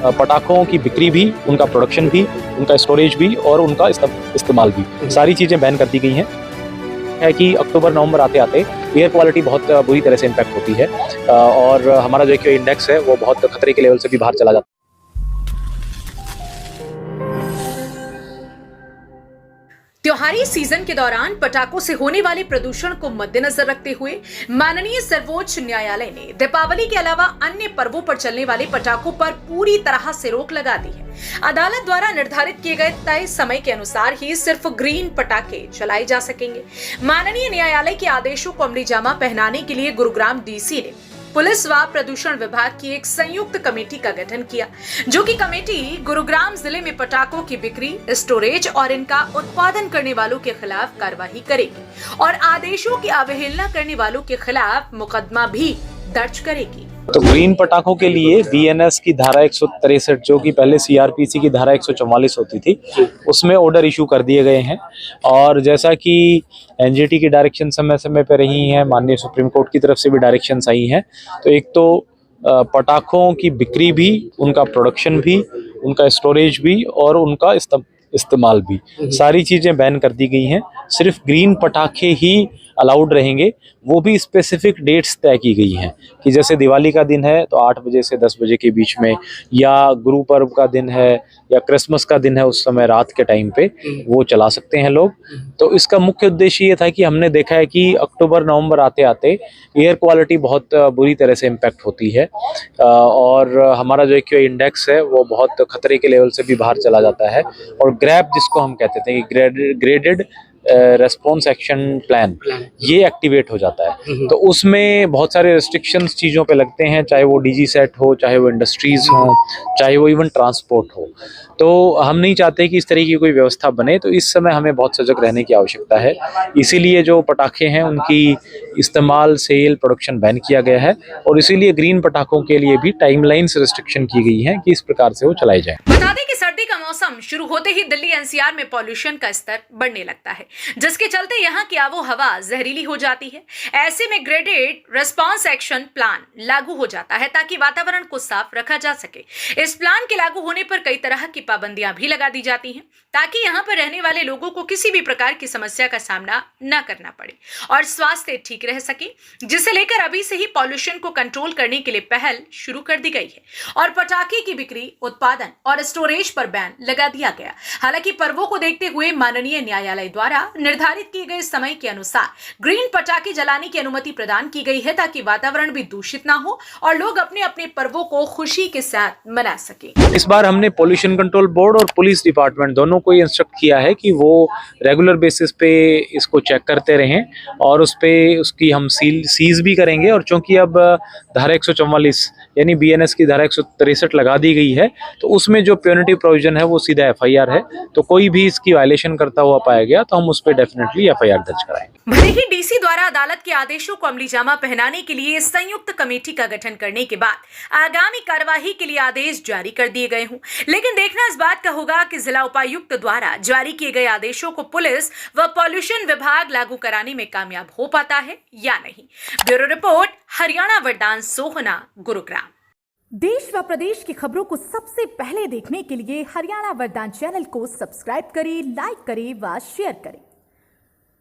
पटाखों की बिक्री भी, उनका प्रोडक्शन भी, उनका स्टोरेज भी और उनका इस्तेमाल भी, सारी चीज़ें बैन कर दी गई हैं। है कि अक्टूबर नवंबर आते आते एयर क्वालिटी बहुत बुरी तरह से इम्पैक्ट होती है और हमारा जो एक इंडेक्स है वो बहुत खतरे के लेवल से भी बाहर चला जाता है। त्योहारी सीजन के दौरान पटाखों से होने वाले प्रदूषण को मद्देनजर रखते हुए माननीय सर्वोच्च न्यायालय ने दीपावली के अलावा अन्य पर्वों पर चलने वाले पटाखों पर पूरी तरह से रोक लगा दी है। अदालत द्वारा निर्धारित किए गए तय समय के अनुसार ही सिर्फ ग्रीन पटाखे चलाए जा सकेंगे। माननीय न्यायालय के आदेशों को अमली जामा पहनाने के लिए गुरुग्राम डीसी ने पुलिस व प्रदूषण विभाग की एक संयुक्त कमेटी का गठन किया, जो कि कमेटी गुरुग्राम जिले में पटाखों की बिक्री, स्टोरेज और इनका उत्पादन करने वालों के खिलाफ कार्रवाई करेगी और आदेशों की अवहेलना करने वालों के खिलाफ मुकदमा भी दर्ज करेगी। तो ग्रीन पटाखों के लिए बीएनएस की धारा 163 जो कि पहले सीआरपीसी की धारा 144 होती थी, उसमें ऑर्डर इशू कर दिए गए हैं और जैसा कि एनजीटी की डायरेक्शन समय समय पर रही हैं, माननीय सुप्रीम कोर्ट की तरफ से भी डायरेक्शंस आई हैं। तो एक तो पटाखों की बिक्री भी, उनका प्रोडक्शन भी, उनका स्टोरेज भी और उनका इस्तेमाल भी, सारी चीज़ें बैन कर दी गई हैं। सिर्फ ग्रीन पटाखे ही अलाउड रहेंगे, वो भी स्पेसिफिक डेट्स तय की गई हैं कि जैसे दिवाली का दिन है तो 8 बजे से 10 बजे के बीच में, या गुरु पर्व का दिन है या क्रिसमस का दिन है, उस समय रात के टाइम पे वो चला सकते हैं लोग। तो इसका मुख्य उद्देश्य ये था कि हमने देखा है कि अक्टूबर नवंबर आते आते एयर क्वालिटी बहुत बुरी तरह से इम्पैक्ट होती है और हमारा जो एक इंडेक्स है वो बहुत खतरे के लेवल से भी बाहर चला जाता है और ग्रैप जिसको हम कहते थे कि ग्रेडेड रेस्पॉन्स एक्शन प्लान, ये एक्टिवेट हो जाता है। तो उसमें बहुत सारे रिस्ट्रिक्शंस चीज़ों पे लगते हैं, चाहे वो डीजी सेट हो, चाहे वो इंडस्ट्रीज़ हो, चाहे वो इवन ट्रांसपोर्ट हो। तो हम नहीं चाहते कि इस तरह की कोई व्यवस्था बने, तो इस समय हमें बहुत सजग रहने की आवश्यकता है। इसीलिए जो पटाखे हैं उनकी इस्तेमाल, सेल, प्रोडक्शन बैन किया गया है और इसीलिए ग्रीन पटाखों के लिए भी टाइमलाइंस रिस्ट्रिक्शन की गई है कि इस प्रकार से वो चलाए जाएं। बता दें कि सर्दी का मौसम शुरू होते ही दिल्ली एनसीआर में पॉल्यूशन का स्तर बढ़ने लगता है, जिसके चलते यहाँ की आबो हवा जहरीली हो जाती है। ऐसे में ग्रेडेड रिस्पांस एक्शन प्लान लागू हो जाता है ताकि वातावरण को साफ रखा जा सके। इस प्लान के लागू होने पर कई तरह की पाबंदियां भी लगा दी जाती हैं ताकि यहाँ पर रहने वाले लोगों को किसी भी प्रकार की समस्या का सामना न करना पड़े और स्वास्थ्य ठीक रह सके, जिसे लेकर अभी से ही पॉल्यूशन को कंट्रोल करने के लिए पहल शुरू कर दी गई है और पटाखे की बिक्री, उत्पादन और स्टोरेज पर बैन लगा दिया गया। हालांकि पर्वों को देखते हुए माननीय न्यायालय द्वारा निर्धारित किए गए समय के अनुसार ग्रीन पटाखे जलाने की अनुमति प्रदान की गई है ताकि वातावरण भी दूषित ना हो और लोग अपने अपने पर्वों को खुशी के साथ मना सके। इस बार हमने पोल्यूशन कंट्रोल बोर्ड और पुलिस डिपार्टमेंट दोनों को इंस्ट्रक्ट किया है कि वो रेगुलर बेसिस पे इसको चेक करते रहें और उसकी हम सीज भी करेंगे। और चूंकि अब धारा 144 यानी बीएनएस की धारा 163 लगा दी गई है, तो उसमें जो प्यूनिटिव प्रोविजन है वो सीधा एफआईआर है। तो कोई भी इसकी वायलेशन करता हुआ पाया गया तो हम उस पर डेफिनेटली एफआईआर दर्ज कराएंगे। भले ही डीसी द्वारा अदालत के आदेशों को अमली जामा पहनाने के लिए संयुक्त कमेटी का गठन करने के बाद आगामी कार्यवाही के लिए आदेश जारी कर दिए गए हों, लेकिन देखना इस बात का होगा कि जिला उपायुक्त द्वारा जारी किए गए आदेशों को पुलिस व पॉल्यूशन विभाग लागू कराने में कामयाब हो पाता है या नहीं। ब्यूरो रिपोर्ट, हरियाणा वरदान सोहना, गुरुग्राम। देश व प्रदेश की खबरों को सबसे पहले देखने के लिए हरियाणा वरदान चैनल को सब्सक्राइब करें, लाइक करें व शेयर करें।